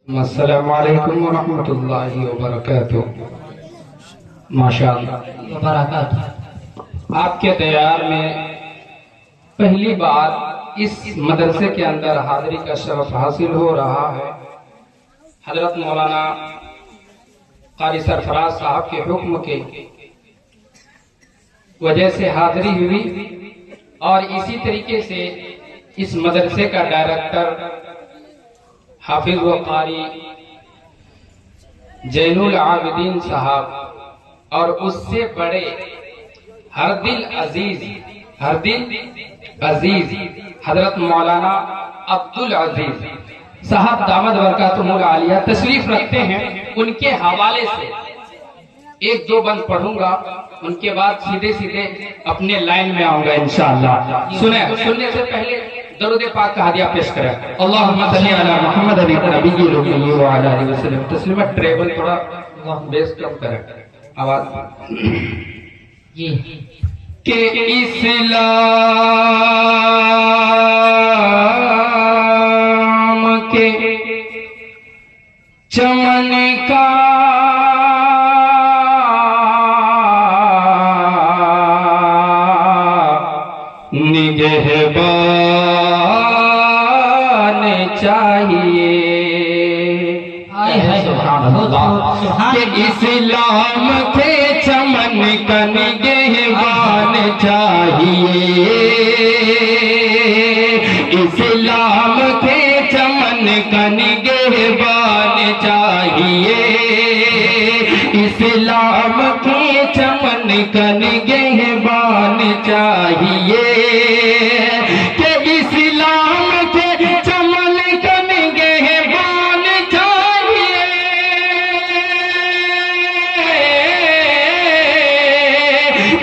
السلام علیکم ورحمۃ اللہ وبرکاتہ۔ ماشاءاللہ وبرکاتہ۔ آپ کے دیار میں پہلی بار اس مدرسے کے اندر حاضری کا شرف حاصل ہو رہا ہے۔ حضرت مولانا قاری سرفراز صاحب کے حکم کے وجہ سے حاضری ہوئی، اور اسی طریقے سے اس مدرسے کا ڈائریکٹر حافظ و قاری زین العابدین صاحب اور اس سے بڑے ہر دل عزیز حضرت مولانا عبدالعزیز صاحب دامت برکاتہم العالیہ تشریف رکھتے ہیں۔ ان کے حوالے سے ایک دو بند پڑھوں گا، ان کے بعد سیدھے اپنے لائن میں آؤں گا انشاءاللہ۔ سننے سے پہلے درود پاک کا ہدیہ پیش کریں۔ اللہم صلی علی محمد نبی الامی وعلی آلہ وسلم تسلیما۔ ٹریبل تھوڑا بیس کم کریں آواز کہ اسلام کے چمن کا نگہبان چاہیے کہ اسلام کے چمن کا نگہبان چاہیے، اسلام کے چمن کا نگہبان چاہیے، اسلام کے چمن کا نگہبان چاہیے، کہ اسلام کے چمن کا نگہبان چاہیے،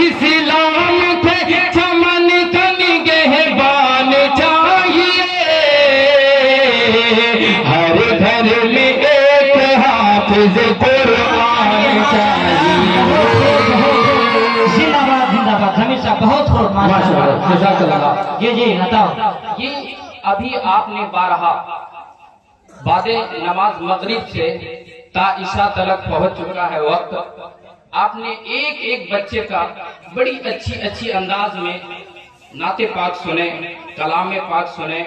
اسلام کے چمن کا نگہبان چاہیے، ہر گھر میں ایک حافظ قرآن چاہیے۔ بہت خوب ماشاءاللہ، جزاک اللہ۔ جی بتاؤ۔ یہ ابھی آپ نے بارہا بعد نماز مغرب سے تا عشاء تلک پہنچ چکا ہے وقت، آپ نے ایک بچے کا بڑی اچھی انداز میں نعت پاک سنے، کلام پاک سنے،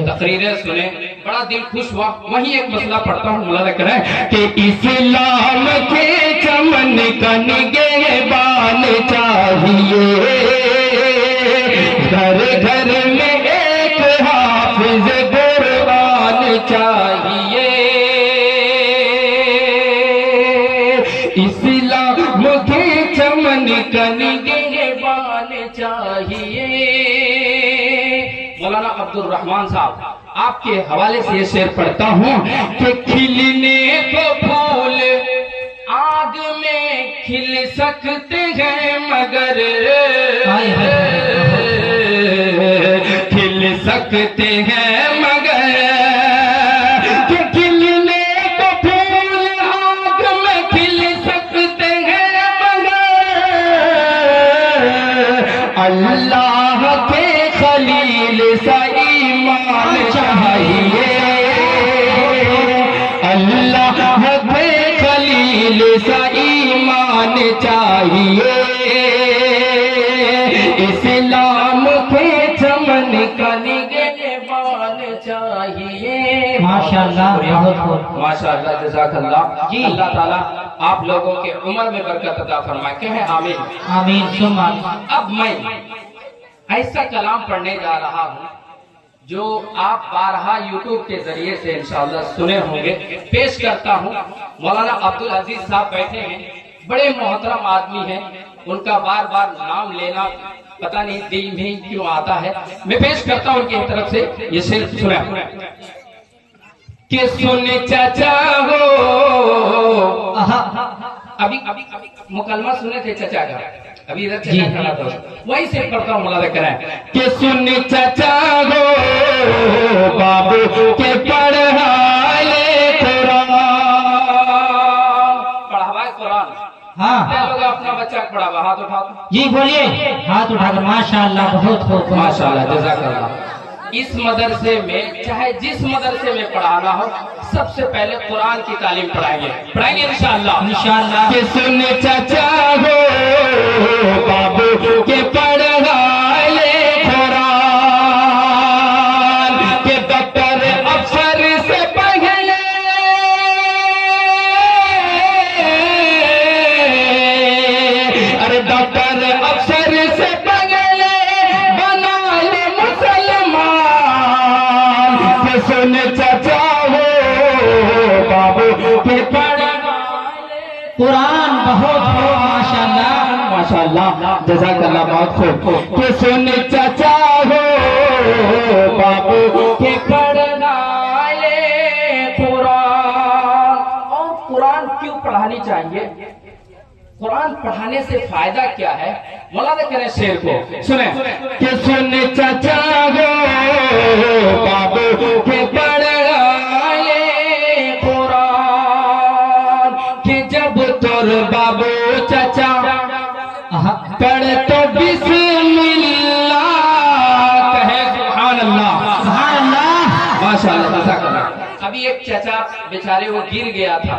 تقریریں سنے، بڑا دل خوش ہوا۔ وہیں ایک مسئلہ پڑھتا ہوں، ملاحظہ کریں کہ اسلام کے چمن کا نگہبان چاہیے، گھر گھر میں ایک حافظ قرآن چاہیے، اسلام کے چمن کا نگہبان چاہیے۔ مولانا عبدالرحمن صاحب آپ کے حوالے سے یہ شعر پڑھتا ہوں کہ کھلنے کو پھول آگ میں کھل سکتے ہیں مگر کھل سکتے ہیں مگر، کہ کھلنے کو پھول آگ میں کھل سکتے ہیں مگر، اللہ کے خلیل سا ایمان چاہیے، اللہ کے خلیل سا ایمان چاہیے، اسلام کے چمن کا نگہبان چاہیے۔ ماشاءاللہ، بہت خوب، ماشاءاللہ، جزاک اللہ۔ جی اللہ تعالیٰ آپ لوگوں کے عمر میں برکت عطا فرمائے، کہیں آمین۔ آمین ثم آمین۔ اب میں ایسا کلام پڑھنے جا رہا ہوں جو آپ بارہا یوٹیوب کے ذریعے سے انشاءاللہ سنے ہوں گے، پیش کرتا ہوں۔ مولانا عبدالعزیز صاحب بیٹھے ہیں، بڑے محترم آدمی ہیں، ان کا بار بار نام لینا پتہ نہیں دل میں کیوں آتا ہے۔ میں پیش کرتا ہوں ان کی طرف سے یہ شعر سنیں کہ سن چچا ہو، ابھی مکالمہ سنے تھے چچا کا، ابھی ادھر چچا کھڑا تھا، وہی سے پڑھتا ہوں، ملاحظہ کریں کہ سن چچا ہو بابو کے پڑھائے قرآن، پڑھوائے قرآن۔ ہاں لوگ اپنا بچہ پڑھا ہوا، ہاتھ اٹھا دو۔ جی بولیے، ہاتھ اٹھا کر۔ ماشاءاللہ، بہت خوب، ماشاءاللہ، جزاک اللہ۔ اس مدرسے میں چاہے جس مدرسے میں پڑھانا ہو سب سے پہلے قرآن کی تعلیم پڑھائیں گے انشاءاللہ انشاءاللہ کہ سن چچا ہو بابو کے پڑھا لے قرآن کہ ڈاکٹر افسر سے پہلے ارے ڈاکٹر افسر سے پہلے بنا لے مسلمان کہ سن چچا ہو بابو کے پڑھا قرآن بہت ہو ماشاءاللہ ماشاءاللہ جزاک اللہ بہت خوب کہ سن چچا ہو بابو کہ پڑھنا لے قرآن. اور قرآن کیوں پڑھانی چاہیے؟ قرآن پڑھانے سے فائدہ کیا ہے؟ مولانا کریں شعر کو سنیں کہ سن چچا ہو بابو کے پڑھا لے قرآن کہ جب تور بابو چچا پڑھ تو بسم اللہ کہے سبحان اللہ سبحان اللہ ماشاءاللہ جزاک اللہ. ابھی ایک چچا بیچارے وہ گر گیا تھا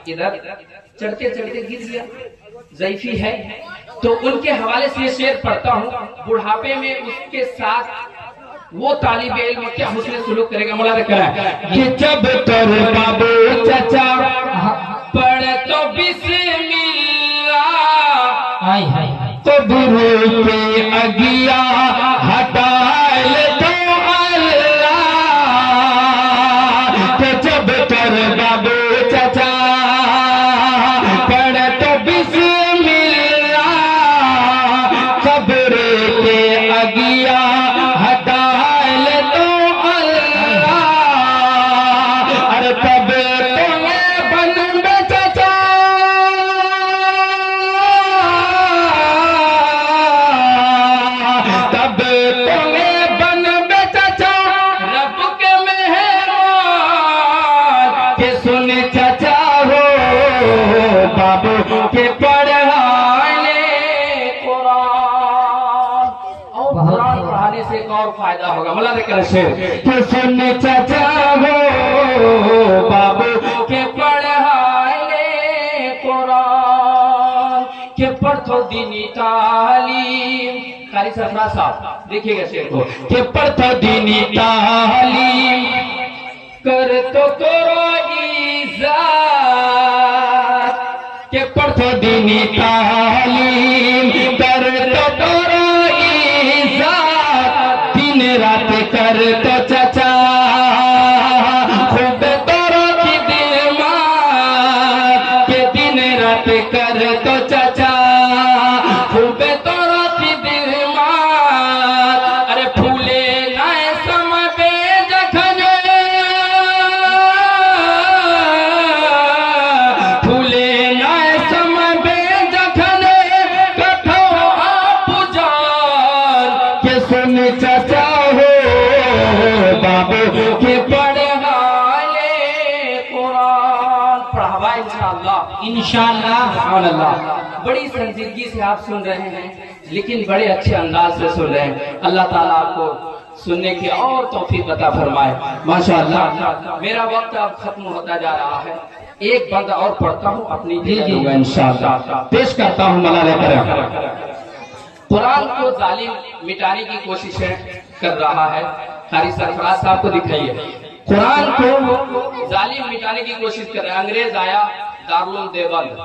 ادھر چڑھتے چڑھتے گر گیا ضعیفی ہے تو ان کے حوالے سے یہ شعر پڑھتا ہوں بڑھاپے میں اس کے ساتھ وہ طالب علم کیا حسن سلوک کرے گا مولانا کرائے کہ جب تور بابو چچا پڑھ تو بسم اللہ آئی ہائی تو گرو کے اگیا ہٹا لے تو اللہ کہ جب تور بابو چچا پڑھ تو بسم اللہ قبر کے اگیا ہٹا لے تو اللہ ارے تب تمہیں بن میں چچا تب تمہیں بن میں چچا رب کے مہمان کہ سن چچا ہو بابو کے پڑھا لے قرآن. اور قرآن پڑھانے سے ایک اور فائدہ ہوگا مولانا کریں شعر کہ سن چچا ہو بابو کہ پڑھا لے قرآن کہ پڑھو دینی تعلیم. قاری سرفراز صاحب دیکھیے گا شعر کو کہ پڑھتا دینی تعلیم کر تو کرو عزت کہ پڑھتا دینی تعلیم کر تو تورا عزت دن رات کر تو چچا خوب تورا کی دماغ کہ دن رات کر تو چچا خوب تورا کی دماغ ارے پھولے نائے سم بے جکھنے پھولے نائے سم بے جکھنے کٹھو آپ جان کہ سن چچا ہو بابو کے پڑھا لے قرآن. پڑھاوا انشاءاللہ انشاءاللہ سبحان اللہ. بڑی سنجیدگی سے آپ سن رہے ہیں لیکن بڑے اچھے انداز سے سن رہے ہیں. اللہ تعالیٰ آپ کو سننے کی اور توفیق عطا فرمائے ماشاءاللہ. میرا وقت اب ختم ہوتا جا رہا ہے. ایک بند اور پڑھتا ہوں اپنی دوں گا انشاءاللہ. پیش کرتا ہوں مولانا کرم. قرآن کو ظالم مٹانے کی کوششیں کر رہا ہے. قاری سرفراز صاحب کو دکھائیے. قرآن کو ظالم مٹانے کی کوشش کر رہے ہیں. انگریز آیا دارالعلوم دیوبند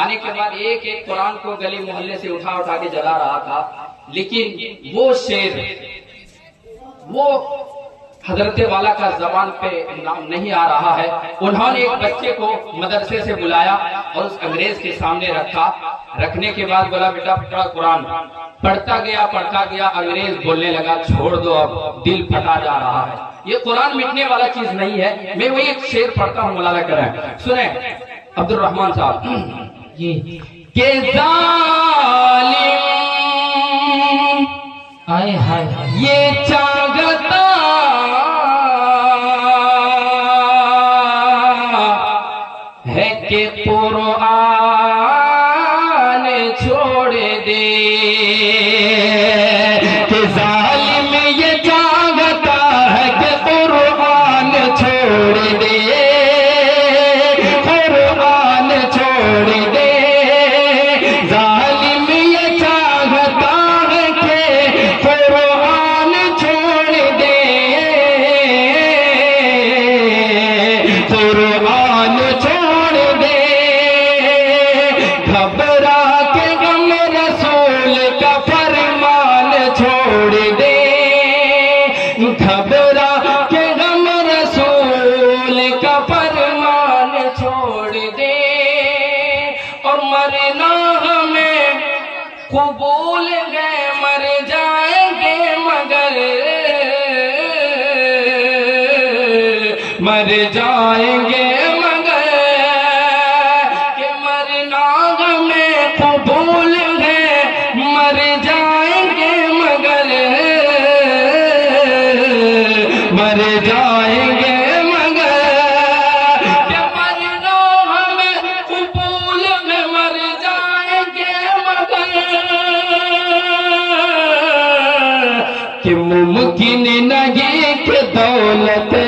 آنے کے بعد ایک ایک قرآن کو گلی محلے سے اٹھا اٹھا کے جلا رہا تھا لیکن وہ شعر وہ حضرت والا کا زبان پہ نام نہیں آ رہا ہے. انہوں نے ایک بچے کو مدرسے سے بلایا اور اس انگریز کے سامنے رکھا. رکھنے کے بعد بولا بیٹا پڑھ قرآن. پڑھتا گیا انگریز بولنے لگا چھوڑ دو اب دل پھٹا جا رہا ہے. یہ قرآن مٹنے والا چیز نہیں ہے. میں وہی ایک شعر پڑھتا ہوں مولانا کریں سنیں عبد الرحمان صاحب جی کہ ظالم آئے ہائے یہ چاہتا ہے کہ قرآن چھوڑ دے کہ ظالم یہ چاہتا قرآن چھوڑ دے گھبرا کے غم رسول کا فرمان چھوڑ دے گھبرا کے غم رسول کا فرمان چھوڑ دے اور مرنا ہمیں قبول ہے مر جائیں گے مگر مر جائیں گے مگر کہ مرنا ہمیں قبول ہے مر جائیں گے مگر مر جائیں گے مگر کہ مرنا ہمیں قبول ہے مر جائیں گے مگر کہ ممکن نہیں کہ دولت